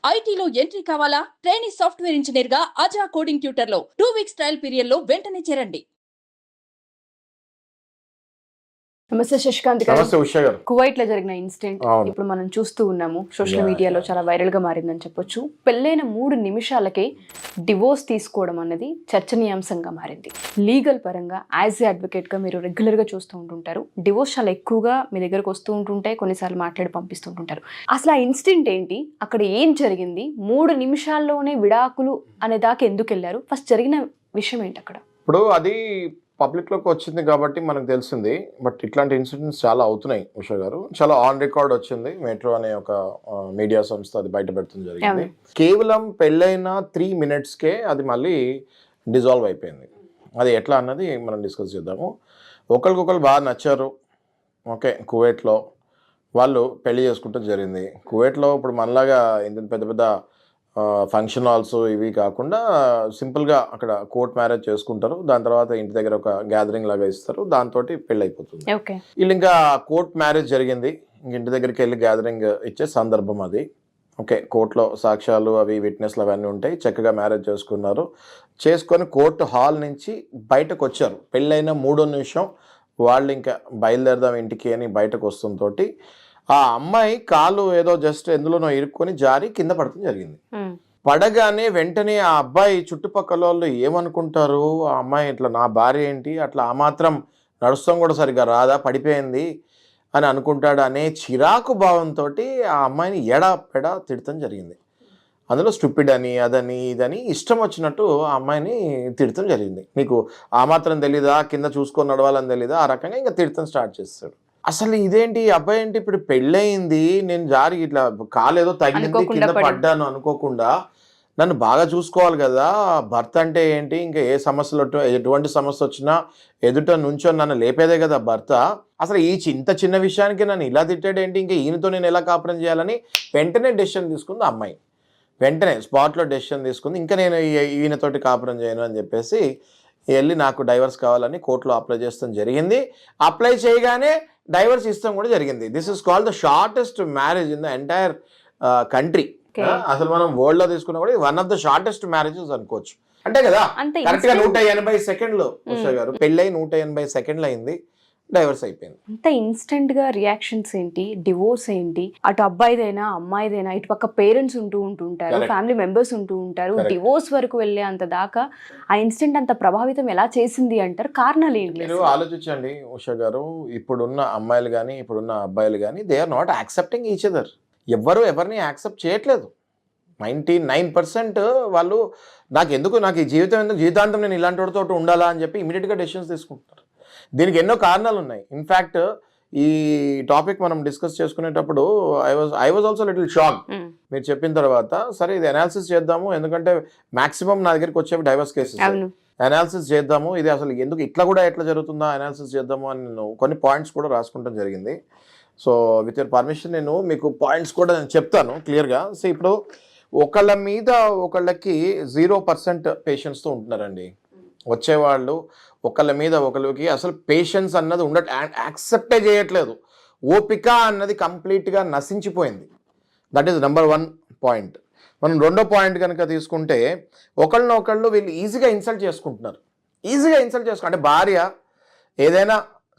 ఐటీలో ఎంట్రీ కావాలా? Training software engineer గా అజా కోడింగ్ ట్యూటర్ లో 2 వీక్స్ ట్రయల్ పీరియడ్ లో వెంటనే చేరండి. నమస్తే శశికాంత్ గారు. నమస్తే ఉషా గారు. కువైట్ లో జరిగిన ఇన్సిడెంట్ అవును. ఇప్పుడు మనం చూస్తూ ఉన్నాము. సోషల్ మీడియాలో చాలా వైరల్ గా మారిందని చెప్పొచ్చు. పెళ్ళైన 3 నిమిషాలకే డివోర్స్ తీసుకోవడం అనేది చర్చనీయాంశంగా మారింది. లీగల్ పరంగా యాజ్ ఏ అడ్వకేట్ గా మీరు రెగ్యులర్ గా చూస్తూ ఉంటుంటారు. డివోర్స్ చాలా ఎక్కువగా మీ దగ్గరకు వస్తూ ఉంటుంటాయి, కొన్నిసార్లు మాట్లాడి పంపిస్తుంటుంటారు. అసలు ఆ ఇన్సిడెంట్ ఏంటి, అక్కడ ఏం జరిగింది, 3 నిమిషాల్లోనే విడాకులు అనే దాకా ఎందుకు వెళ్ళారు, ఫస్ట్ జరిగిన విషయం ఏంటి అక్కడ? ఇప్పుడు అది పబ్లిక్లోకి వచ్చింది కాబట్టి మనకు తెలిసింది. బట్ ఇట్లాంటి ఇన్సిడెంట్స్ చాలా అవుతున్నాయి ఉషా గారు. చాలా ఆన్ రికార్డ్ వచ్చింది. మెట్రో అనే ఒక మీడియా సంస్థ అది బయట పెడుతుంది జరిగింది. కేవలం పెళ్ళైన 3 minutesకే అది మళ్ళీ డిజాల్వ్ అయిపోయింది. అది ఎట్లా అన్నది మనం డిస్కస్ చేద్దాము. ఒకరికొకరు బాగా నచ్చారు. ఓకే, కువైట్లో వాళ్ళు పెళ్లి చేసుకుంటూ జరిగింది. కువైట్లో ఇప్పుడు మనలాగా ఇంత పెద్ద పెద్ద ఫంక్షన్ హాల్స్ ఇవి కాకుండా సింపుల్గా అక్కడ కోర్ట్ మ్యారేజ్ చేసుకుంటారు. దాని తర్వాత ఇంటి దగ్గర ఒక గ్యాదరింగ్ లాగా ఇస్తారు, దాంతో పెళ్ళి అయిపోతుంది. వీళ్ళు ఇంకా కోర్ట్ మ్యారేజ్ జరిగింది, ఇంటి దగ్గరికి వెళ్ళి గ్యాదరింగ్ ఇచ్చే సందర్భం అది. ఓకే, కోర్టులో సాక్ష్యాలు అవి విట్నెస్లు అవన్నీ ఉంటాయి. చక్కగా మ్యారేజ్ చేసుకొని కోర్టు హాల్ నుంచి బయటకు వచ్చారు. పెళ్ళైన 3వ నిమిషం వాళ్ళు ఇంకా బయలుదేరదాం ఇంటికి అని బయటకు వస్తుంతోటి ఆ అమ్మాయి కాలు ఏదో జస్ట్ ఎందులోనో ఇరుక్కొని జారి కింద పడటం జరిగింది. పడగానే వెంటనే ఆ అబ్బాయి చుట్టుపక్కల వాళ్ళు ఏమనుకుంటారు, ఆ అమ్మాయి ఇట్లా నా భార్య ఏంటి, అట్లా ఆ మాత్రం నడుస్తాం కూడా సరిగ్గా రాదా, పడిపోయింది అని అనుకుంటాడు అనే చిరాకు భావంతో ఆ అమ్మాయిని ఎడా తిడతం జరిగింది. అందులో స్టూపిడ్ అని అదని ఇదని ఇష్టం వచ్చినట్టు ఆ అమ్మాయిని తిడతం జరిగింది. నీకు ఆ మాత్రం తెలీదా, కింద చూసుకొని నడవాలని తెలీదా, ఆ రకంగా ఇంకా తిడతం స్టార్ట్ చేస్తాడు. అసలు ఇదేంటి, అబ్బాయి ఏంటి, ఇప్పుడు పెళ్ళయింది, నేను జారి ఇట్లా కాలేదో తగిలింది కింద పడ్డాను అనుకోకుండా నన్ను బాగా చూసుకోవాలి కదా, భర్త అంటే ఏంటి, ఇంకా ఏ సమస్యలు ఎటువంటి సమస్య వచ్చినా ఎదుట నుంచో నన్ను లేపేదే కదా భర్త, అసలు ఇంత చిన్న విషయానికి నన్ను ఇలా తిట్టాడేంటి, ఇంకా ఈయనతో నేను ఎలా కాపురం చేయాలని వెంటనే డెసిషన్ తీసుకుంది అమ్మాయి. వెంటనే స్పాట్లో డెసిషన్ తీసుకుంది, ఇంకా నేను ఈయనతోటి కాపురం చేయను అని చెప్పేసి వెళ్ళి నాకు డైవర్స్ కావాలని కోర్టులో అప్లై చేస్తాం జరిగింది. అప్లై చేయగానే డైవర్స్ ఇస్తాం కూడా జరిగింది. This is called the shortest marriage in the entire country. అసలు మనం వరల్డ్ లో తీసుకున్నా కూడా one of the shortest marriages అనుకోవచ్చు. అంటే కదా కరెక్ట్ గా 180 సెకండ్లు ఉషా గారు, పెళ్ళై 180 సెకండ్లు అయింది, డైవర్స్ అయిపోయింది. అంత ఇన్స్టెంట్ గా రియాక్షన్స్ ఏంటి, డివోర్స్ ఏంటి, అటు అబ్బాయిదైనా అమ్మాయిదైనా ఇటు పక్క పేరెంట్స్ ఉంటుంటారు, ఫ్యామిలీ మెంబర్స్ ఉంటారు, డివోర్స్ వరకు వెళ్ళే అంత దాకా ఆ ఇన్సిడెంట్ అంత ప్రభావితం ఎలా చేసింది అంటారు? కారణాలు ఏంటి? మీరు ఆలోచించండి ఉషా గారు, ఇప్పుడున్న అమ్మాయిలు కానీ ఇప్పుడున్న అబ్బాయిలు కానీ they are not accepting each other. ఎవరిని యాక్సెప్ట్ చేయట్లేదు. 99% వాళ్ళు నాకు ఈ జీవితం ఎందుకు, జీవితాంతం నేను ఇలాంటి వాడితో ఉండాలా అని చెప్పి ఇమీడియట్గా డెసిషన్స్ తీసుకుంటారు. దీనికి ఎన్నో కారణాలు ఉన్నాయి. ఇన్ఫ్యాక్ట్ ఈ టాపిక్ మనం డిస్కస్ చేసుకునేటప్పుడు I was also little shock మీరు చెప్పిన తర్వాత. సరే ఇది అనాలిసిస్ చేద్దాము, ఎందుకంటే మాక్సిమం నా దగ్గరికి వచ్చేవి డైవర్స్ కేసెస్. అనాలిసిస్ చేద్దాము, ఇది అసలు ఎందుకు ఎట్లా జరుగుతుందా అనాలిసిస్ చేద్దాము అని నేను కొన్ని పాయింట్స్ కూడా రాసుకుంటాం జరిగింది. సో విత్ యువర్ పర్మిషన్ నేను మీకు పాయింట్స్ కూడా నేను చెప్తాను క్లియర్గా. సో ఇప్పుడు ఒకళ్ళ మీద ఒకళ్ళకి 0% పేషెన్స్తో ఉంటున్నారండి వచ్చేవాళ్ళు. ఒకళ్ళ మీద ఒకళ్ళకి అసలు పేషెన్స్ అన్నది యాక్సెప్టే చేయట్లేదు. ఓపిక అన్నది కంప్లీట్గా నశించిపోయింది. That is number 1 point. మనం 2వ పాయింట్ కనుక తీసుకుంటే ఒకళ్ళు వీళ్ళు ఈజీగా ఇన్సల్ట్ చేసుకుంటున్నారు. అంటే భార్య ఏదైనా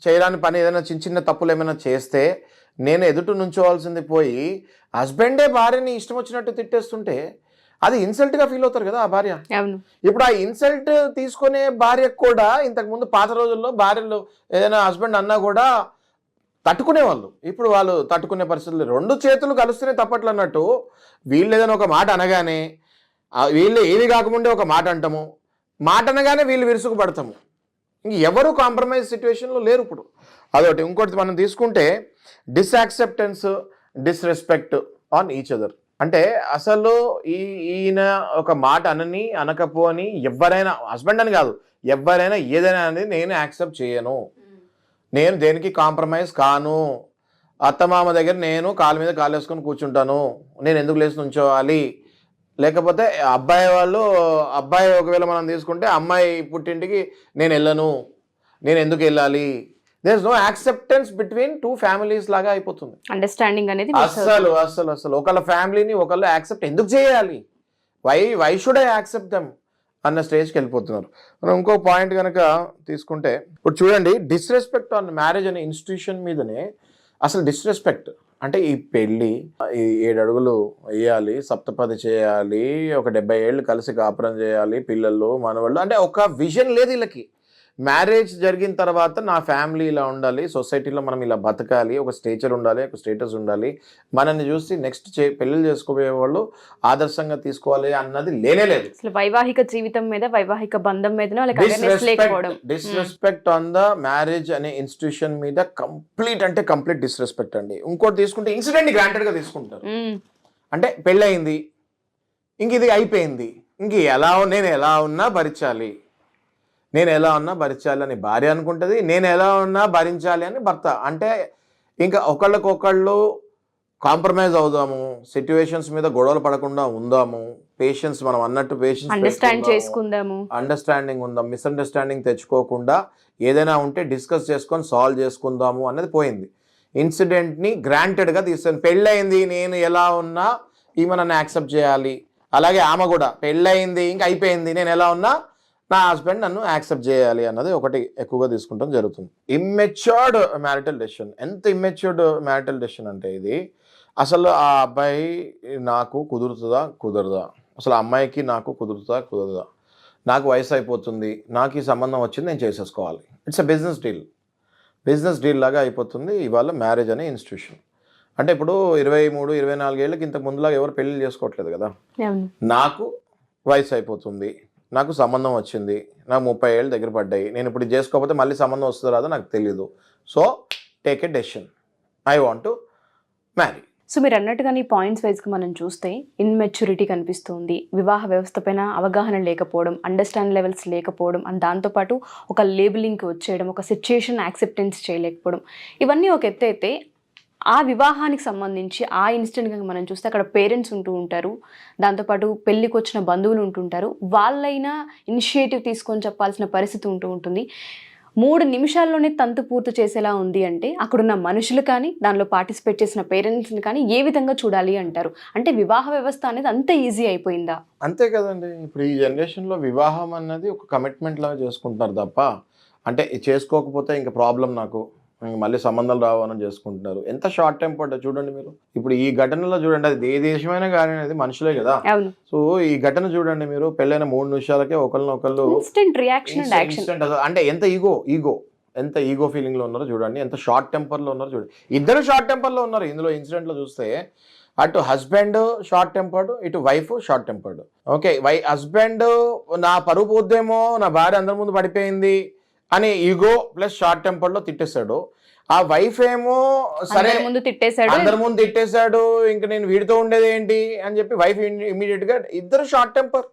చేయరాని పని, ఏదైనా చిన్న తప్పులు ఏమైనా చేస్తే నేను ఎదుటి నుంచోవాల్సింది పోయి హస్బెండే భార్యని ఇష్టం వచ్చినట్టు తిట్టేస్తుంటే అది ఇన్సల్ట్గా ఫీల్ అవుతారు కదా ఆ భార్య. ఇప్పుడు ఆ ఇన్సల్ట్ తీసుకునే భార్యకు కూడా ఇంతకుముందు పాత రోజుల్లో భార్యలు ఏదైనా హస్బెండ్ అన్నా కూడా తట్టుకునేవాళ్ళు. ఇప్పుడు వాళ్ళు తట్టుకునే పరిస్థితులు, 2 చేతులు కలుస్తూనే తప్పట్లు అన్నట్టు వీళ్ళు ఏదైనా ఒక మాట అనగానే వీళ్ళు ఏది కాకముందే ఒక మాట అంటాము, మాట అనగానే వీళ్ళు విరుసుకు పడతాము. ఇంక ఎవరు కాంప్రమైజ్ సిచ్యువేషన్లో లేరు ఇప్పుడు. అదొకటి. ఇంకోటి మనం తీసుకుంటే డిస్యాక్సెప్టెన్స్, డిస్రెస్పెక్ట్ ఆన్ ఈచ్ అదర్. అంటే అసలు ఈయన ఒక మాట అనకపోని ఎవరైనా, హస్బెండ్ అని కాదు, ఎవరైనా ఏదైనా అనేది నేను యాక్సెప్ట్ చేయను, నేను దేనికి కాంప్రమైజ్ కాను, అత్తమామ దగ్గర నేను కాలు మీద కాలు వేసుకొని కూర్చుంటాను, నేను ఎందుకు లేచి నుంచోవాలి. లేకపోతే అబ్బాయి ఒకవేళ మనం తీసుకుంటే అమ్మాయి పుట్టింటికి నేను వెళ్ళను, నేను ఎందుకు వెళ్ళాలి, there is no acceptance between two families లాగా అయిపోతుంది. అండర్స్టాండింగ్ అనేది miss అవుతుంది. అస్సలు అస్సలు అసలు ఒకళ్ళ ఫ్యామిలీని ఒకళ్ళు యాక్సెప్ట్ ఎందుకు చేయాలి, why should I accept them అన్న స్టేజ్కి వెళ్ళిపోతున్నారు. మనం ఇంకో పాయింట్ కనుక తీసుకుంటే ఇప్పుడు చూడండి, డిస్రెస్పెక్ట్ ఆన్ మ్యారేజ్ అనే ఇన్స్టిట్యూషన్ మీదనే అసలు డిస్రెస్పెక్ట్ అంటే ఈ పెళ్ళి, ఈ 7 అడుగులు వేయాలి, సప్తపది చేయాలి, ఒక 70 ఏళ్ళు కలిసి కాపురం చేయాలి, పిల్లలు మనవాళ్ళు, అంటే ఒక విజన్ లేదు వీళ్ళకి. మ్యారేజ్ జరిగిన తర్వాత నా ఫ్యామిలీ ఇలా ఉండాలి, సొసైటీలో మనం ఇలా బతకాలి, ఒక స్టేచర్ ఉండాలి, ఒక స్టేటస్ ఉండాలి, మనల్ని చూసి నెక్స్ట్ పెళ్ళిళ్ళు చేసుకోబోయే వాళ్ళు ఆదర్శంగా తీసుకోవాలి అన్నది లేనేలేదు. అసలు వైవాహిక జీవితం మీద, వైవాహిక బంధం మీద వాళ్ళకి అవేర్నెస్ లేకపోవడం. డిస్రెస్పెక్ట్ ఆన్ ద మ్యారేజ్ అనే ఇన్స్టిట్యూషన్ మీద కంప్లీట్ డిస్రెస్పెక్ట్ అండి. ఇంకోటి తీసుకుంటే ఇన్సిడెంట్ గ్రాంటెడ్ గా తీసుకుంటారు. అంటే పెళ్ళయింది, ఇంక ఇది అయిపోయింది, ఇంక నేను ఎలా ఉన్నా భరించాలి, నేను ఎలా ఉన్నా భరించాలి అని భార్య అనుకుంటుంది, నేను ఎలా ఉన్నా భరించాలి అని భర్త. అంటే ఇంకా ఒకళ్ళకొకళ్ళు కాంప్రమైజ్ అవుదాము, సిచ్యువేషన్స్ మీద గొడవలు పడకుండా ఉందాము, పేషెన్స్, మనం అన్నట్టు పేషెన్స్ అండర్స్టాండింగ్ ఉందాం, మిస్అండర్స్టాండింగ్ తెచ్చుకోకుండా ఏదైనా ఉంటే డిస్కస్ చేసుకొని సాల్వ్ చేసుకుందాము అనేది పోయింది. ఇన్సిడెంట్ని గ్రాంటెడ్గా తీసుకొని పెళ్ళయింది, నేను ఎలా ఉన్నా ఈమె నన్ను యాక్సెప్ట్ చేయాలి, అలాగే ఆమె కూడా పెళ్ళయింది ఇంకా అయిపోయింది, నేను ఎలా ఉన్నా నా హస్బెండ్ నన్ను యాక్సెప్ట్ చేయాలి అన్నది ఒకటి ఎక్కువగా తీసుకుంటాం జరుగుతుంది. Immatured marital decision. ఎంత ఇమ్మెచ్యూర్డ్ మ్యారిటల్ డెసిషన్ అంటే ఇది, అసలు ఆ అబ్బాయి నాకు కుదరదా, అసలు ఆ అమ్మాయికి నాకు కుదరదా, నాకు వయసు అయిపోతుంది, నాకు ఈ సంబంధం వచ్చింది, నేను చేసేసుకోవాలి. ఇట్స్ ఎ బిజినెస్ డీల్ లాగా అయిపోతుంది ఇవాళ మ్యారేజ్ అనే ఇన్స్టిట్యూషన్. అంటే ఇప్పుడు 23-24 ఏళ్ళకి ఇంతకు ముందులాగా ఎవరు పెళ్లి చేసుకోవట్లేదు కదా. నాకు వయసు అయిపోతుంది, నాకు సంబంధం వచ్చింది, నాకు 30 ఏళ్ళు దగ్గర పడ్డాయి, నేను ఇప్పుడు చేసుకోకపోతే మళ్ళీ సంబంధం వస్తుందో రాదో నాకు తెలీదు, so take a decision, I want to marry. So మీరు అన్నట్టుగా ఈ పాయింట్స్ వైజ్గా మనం చూస్తే ఇన్మెచ్యూరిటీ కనిపిస్తుంది, వివాహ వ్యవస్థ పైన అవగాహన లేకపోవడం, అండర్స్టాండ్ లెవెల్స్ లేకపోవడం, అండ్ దాంతోపాటు ఒక లేబులింగ్కి వచ్చేయడం, ఒక సిచ్యుయేషన్ యాక్సెప్టెన్స్ చేయలేకపోవడం, ఇవన్నీ ఒక ఎత్తు అయితే ఆ వివాహానికి సంబంధించి ఆ ఇన్సిడెంట్ కనుక మనం చూస్తే అక్కడ పేరెంట్స్ ఉంటూ ఉంటారు, దాంతోపాటు పెళ్ళికి వచ్చిన బంధువులు ఉంటుంటారు, వాళ్ళైనా ఇనిషియేటివ్ తీసుకొని చెప్పాల్సిన పరిస్థితి ఉంటుంది. 3 నిమిషాల్లోనే తంతు పూర్తి చేసేలా ఉంది అంటే అక్కడున్న మనుషులు కానీ, దానిలో పార్టిసిపేట్ చేసిన పేరెంట్స్ని కానీ ఏ విధంగా చూడాలి అంటారు? అంటే వివాహ వ్యవస్థ అనేది అంత ఈజీ అయిపోయిందా? అంతే కదండి. ఇప్పుడు ఈ జనరేషన్లో వివాహం అన్నది ఒక కమిట్మెంట్ లాగా చేసుకుంటున్నారు తప్ప, అంటే చేసుకోకపోతే ఇంకా ప్రాబ్లం, నాకు మళ్ళీ సంబంధాలు రావాలని చేసుకుంటున్నారు. ఎంత షార్ట్ టెంపర్డ్ చూడండి మీరు. ఇప్పుడు ఈ ఘటనలో చూడండి, అది ఏ దేశమైనా కానీ అది మనుషులే కదా. సో ఈ ఘటన చూడండి మీరు, పెళ్ళైన 3 నిమిషాలకే ఒకళ్ళు అంటే ఎంత ఈగో ఫీలింగ్ లో ఉన్నారో చూడండి, ఎంత షార్ట్ టెంపర్ లో ఉన్నారో చూడండి. ఇద్దరు షార్ట్ టెంపర్ లో ఉన్నారు ఇందులో ఇన్సిడెంట్ లో చూస్తే. అటు హస్బెండ్ షార్ట్ టెంపర్డ్, ఇటు wife short tempered. Okay, husband నా పరువు పోద్దేమో, నా భార్య అందరి ముందు పడిపోయింది అని ఈగో ప్లస్ షార్ట్ టెంపర్ లో తిట్టేశాడు. ఆ వైఫ్ ఏమో సరే అందరి ముందు తిట్టేశాడు, ఇంకా నేను వీడితో ఉండేది ఏంటి అని చెప్పి వైఫ్ ఇమీడియట్ గా, ఇద్దరు షార్ట్ టెంపర్,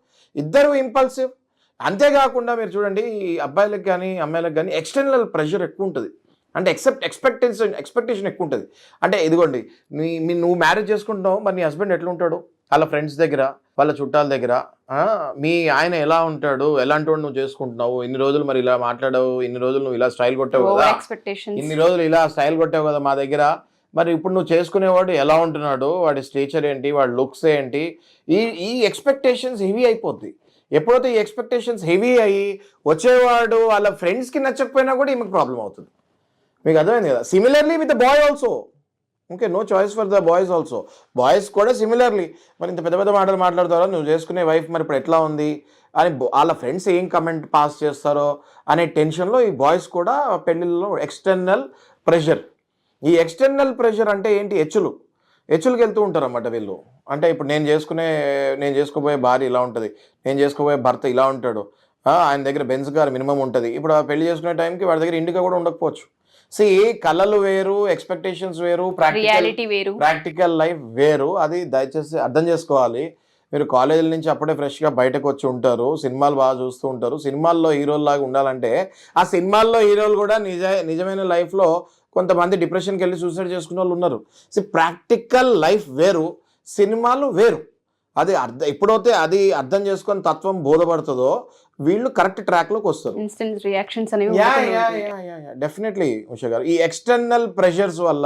ఇద్దరు ఇంపల్సివ్. అంతేకాకుండా మీరు చూడండి, ఈ అబ్బాయిలకు కానీ అమ్మాయిలకు కానీ ఎక్స్టర్నల్ ప్రెషర్ ఎక్కువ ఉంటుంది. అంటే ఎక్స్పెక్టేషన్ ఎక్కువ ఉంటుంది. అంటే ఇదిగోండి, నువ్వు మ్యారేజ్ చేసుకుంటున్నావు, మరి నీ హస్బెండ్ ఎట్లా ఉంటాడు, వాళ్ళ ఫ్రెండ్స్ దగ్గర, వాళ్ళ చుట్టాల దగ్గర, మీ ఆయన ఎలా ఉంటాడు, ఎలాంటి వాడు నువ్వు చేసుకుంటున్నావు, ఇన్ని రోజులు మరి ఇలా మాట్లాడావు, ఇన్ని రోజులు నువ్వు ఇలా స్టైల్ కొట్టావు కదా, ఇన్ని రోజులు ఇలా స్టైల్ కొట్టావు కదా మా దగ్గర, మరి ఇప్పుడు నువ్వు చేసుకునేవాడు ఎలా ఉంటున్నాడు, వాడి స్టేచర్ ఏంటి, వాడి లుక్స్ ఏంటి, ఈ ఎక్స్పెక్టేషన్స్ హెవీ అయిపోద్ది. ఎప్పుడైతే ఈ ఎక్స్పెక్టేషన్స్ హెవీ అయ్యి వచ్చేవాడు వాళ్ళ ఫ్రెండ్స్కి నచ్చకపోయినా కూడా ఈమెకు ప్రాబ్లం అవుతుంది. మీకు అర్థమైంది కదా. Similarly with the boy also. Okay, no choice for the boys also. Boys కూడా సిమిలర్లీ, మరి ఇంత పెద్ద మాటలు మాట్లాడతారో, నువ్వు చేసుకునే వైఫ్ మరి ఇప్పుడు ఎట్లా ఉంది అని వాళ్ళ ఫ్రెండ్స్ ఏం కమెంట్ పాస్ చేస్తారో అనే టెన్షన్లో ఈ బాయ్స్ కూడా పెళ్ళిళ్ళలో ఎక్స్టర్నల్ ప్రెషర్. ఈ ఎక్స్టర్నల్ ప్రెషర్ అంటే ఏంటి, హెచ్చులకి వెళ్తూ ఉంటారు అన్నమాట వీళ్ళు. అంటే ఇప్పుడు నేను చేసుకోబోయే భార్య ఇలా ఉంటుంది, నేను చేసుకోబోయే భర్త ఇలా ఉంటాడు, ఆయన దగ్గర బెంజ్ కార్ మినిమం ఉంటుంది. ఇప్పుడు ఆ పెళ్లి చేసుకునే టైంకి వాడి దగ్గర ఇండికా కూడా ఉండకపోవచ్చు. కళలు వేరు, ఎక్స్పెక్టేషన్స్ వేరు, ప్రాక్టికల్ లైఫ్ వేరు. అది దయచేసి అర్థం చేసుకోవాలి. మీరు కాలేజీల నుంచి అప్పుడే ఫ్రెష్గా బయటకు వచ్చి ఉంటారు, సినిమాలు బాగా చూస్తూ ఉంటారు. సినిమాల్లో హీరోల్లాగా ఉండాలంటే ఆ సినిమాల్లో హీరోలు కూడా నిజమైన లైఫ్లో కొంతమంది డిప్రెషన్కి వెళ్ళి సూసైడ్ చేసుకునే వాళ్ళు ఉన్నారు. ప్రాక్టికల్ లైఫ్ వేరు, సినిమాలు వేరు. అది ఎప్పుడైతే అది అర్థం చేసుకొని తత్వం బోధపడుతుందో వీళ్ళు కరెక్ట్ ట్రాక్ లోకి వస్తారు. ఇన్స్టెంట్ రియాక్షన్స్ అనేవి డెఫినెట్లీ ఉషా గారు, ఈ ఎక్స్టర్నల్ ప్రెషర్స్ వల్ల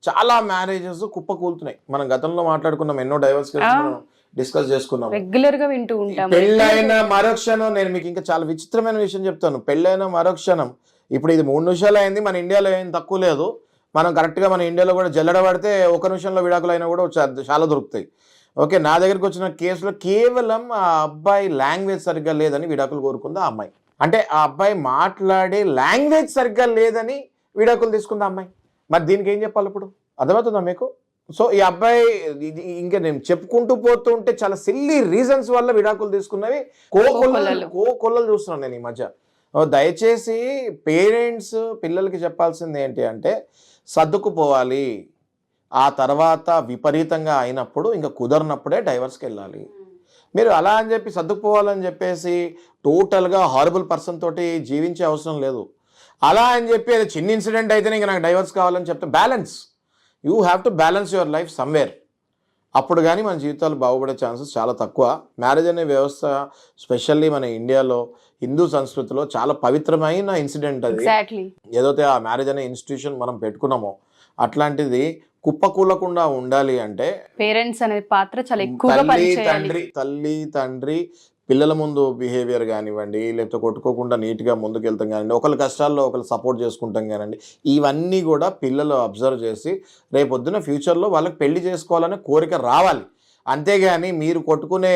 చాలా మ్యారేజెస్ కుప్పకూలుతున్నాయి. మనం గతంలో మాట్లాడుకున్నాం, ఎన్నో డైవర్స్ డిస్కస్ చేసుకున్నాం. రెగ్యులర్ గా వింటూ ఉంటాం. పెళ్ళైన మరుక్షణం, నేను మీకు ఇంకా చాలా విచిత్రమైన విషయం చెప్తాను. పెళ్ళైన మరుక్షణం, ఇప్పుడు ఇది 3 నిమిషాలు అయింది, మన ఇండియాలో ఏం తక్కువ లేదు. మనం కరెక్ట్గా మన ఇండియాలో కూడా జల్లెడ పడితే 1 నిమిషంలో విడాకులు అయినా కూడా చాలా దొరుకుతాయి. ఓకే, నా దగ్గరికి వచ్చిన కేసులో కేవలం ఆ అబ్బాయి లాంగ్వేజ్ సరిగ్గా లేదని విడాకులు కోరుకుంది ఆ అమ్మాయి. అంటే ఆ అబ్బాయి మాట్లాడే లాంగ్వేజ్ సరిగ్గా లేదని విడాకులు తీసుకుంది ఆ అమ్మాయి. మరి దీనికి ఏం చెప్పాలి ఇప్పుడు, అర్థమవుతుందా మీకు? సో ఈ అబ్బాయి ఇంకా నేను చెప్పుకుంటూ పోతూ ఉంటే చాలా సిల్లీ రీజన్స్ వల్ల విడాకులు తీసుకున్నవి కోకొల్లలు చూస్తున్నాను నేను ఈ మధ్య. దయచేసి పేరెంట్స్ పిల్లలకి చెప్పాల్సింది ఏంటి అంటే, సర్దుకుపోవాలి. ఆ తర్వాత విపరీతంగా అయినప్పుడు ఇంకా కుదరనప్పుడే డైవర్స్కి వెళ్ళాలి. మీరు అలా అని చెప్పి సర్దుకుపోవాలని చెప్పేసి టోటల్గా హారబుల్ పర్సన్ తోటి జీవించే అవసరం లేదు. అలా అని చెప్పి అది చిన్న ఇన్సిడెంట్ అయితేనే ఇంకా నాకు డైవర్స్ కావాలని చెప్తే, balance, you have to balance your life somewhere. అప్పుడు కానీ మన జీవితాలు బాగుపడే ఛాన్సెస్ చాలా తక్కువ. మ్యారేజ్ అనే వ్యవస్థ స్పెషల్లీ మన ఇండియాలో హిందూ సంస్కృతిలో చాలా పవిత్రమైన ఇన్సిడెంట్ అది. ఏదైతే ఆ మ్యారేజ్ అనే ఇన్స్టిట్యూషన్ మనం పెట్టుకున్నామో అట్లాంటిది కుప్పకూలకుండా ఉండాలి అంటే పేరెంట్స్ అనే పాత్ర చాలా ఎక్కువగా పనిచేయాలి. తల్లి తండ్రి పిల్లల ముందు బిహేవియర్ కానివ్వండి, లేకపోతే కొట్టుకోకుండా నీట్గా ముందుకు వెళ్తాం కానివ్వండి, ఒకరి కష్టాల్లో ఒకరు సపోర్ట్ చేసుకుంటాం కానివ్వండి, ఇవన్నీ కూడా పిల్లలు అబ్జర్వ్ చేసి రేపొద్దున ఫ్యూచర్లో వాళ్ళకి పెళ్లి చేసుకోవాలనే కోరిక రావాలి. అంతేగాని మీరు కొట్టుకునే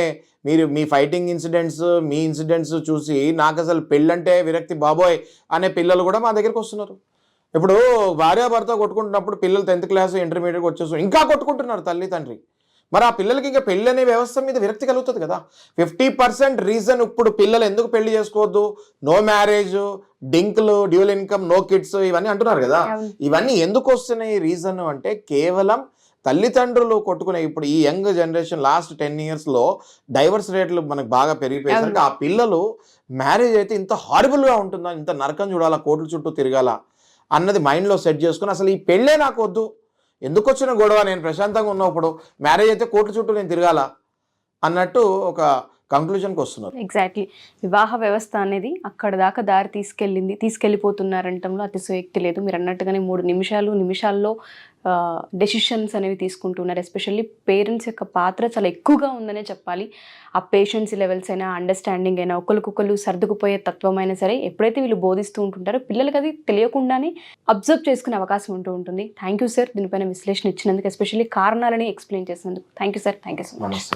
మీ ఫైటింగ్ ఇన్సిడెంట్స్, మీ ఇన్సిడెంట్స్ చూసి నాకు అసలు పెళ్ళంటే విరక్తి బాబోయ్ అనే పిల్లలు కూడా మా దగ్గరికి వస్తున్నారు. ఇప్పుడు భార్యాభర్త కొట్టుకుంటున్నప్పుడు పిల్లలు 10th క్లాస్ ఇంటర్మీడియట్కి వచ్చేసి ఇంకా కొట్టుకుంటున్నారు తల్లి తండ్రి. మరి ఆ పిల్లలకి ఇంకా పెళ్ళి అనే వ్యవస్థ మీద విరక్తి కలుగుతుంది కదా. 50% రీజన్ ఇప్పుడు పిల్లలు ఎందుకు పెళ్లి చేసుకోవద్దు, నో మ్యారేజ్, డింకులు, డ్యూల్ ఇన్కమ్, నో కిడ్స్ ఇవన్నీ అంటున్నారు కదా. ఇవన్నీ ఎందుకు వస్తున్నాయి రీజన్ అంటే కేవలం తల్లిదండ్రులు కొట్టుకునే ఇప్పుడు ఈ యంగ్ జనరేషన్ లాస్ట్ 10 yearsలో డైవర్స్ రేట్లు మనకు బాగా పెరిగిపోయేసరికి ఆ పిల్లలు మ్యారేజ్ అయితే ఇంత హారిబుల్గా ఉంటుందా, ఇంత నరకం చూడాలా, కోట్ల చుట్టూ తిరగాల అన్నది మైండ్లో సెట్ చేసుకుని అసలు ఈ పెళ్ళే నాకు వద్దు, ఎందుకు వచ్చిన గొడవ, నేను ప్రశాంతంగా ఉన్నప్పుడు మ్యారేజ్ అయితే కోట్ల చుట్టూ నేను తిరగాల అన్నట్టు ఒక కంక్లూజన్కి వస్తున్నారు. ఎగ్జాక్ట్లీ. వివాహ వ్యవస్థ అనేది అక్కడ దాకా దారి తీసుకెళ్ళిపోతున్నారంటంలో అతిశయోక్తి లేదు. మీరు అన్నట్టుగానే 3 నిమిషాల్లో డెసిషన్స్ అనేవి తీసుకుంటున్నారు. ఎస్పెషల్లీ పేరెంట్స్ యొక్క పాత్ర చాలా ఎక్కువగా ఉందనే చెప్పాలి. ఆ పేషెన్సీ లెవెల్స్ అయినా, అండర్స్టాండింగ్ అయినా, ఒకరికొకరు సర్దుకుపోయే తత్వం అయినా సరే ఎప్పుడైతే వీళ్ళు బోధిస్తూ ఉంటుంటారో పిల్లలకి అది తెలియకుండానే అబ్జర్వ్ చేసుకునే అవకాశం ఉంటుంది. థ్యాంక్ యూ సార్, దీనిపైన విశ్లేషణ ఇచ్చినందుకు, ఎస్పెషల్లీ కారణాలని ఎక్స్ప్లెయిన్ చేసినందుకు. Thank you sir. Thank you so much.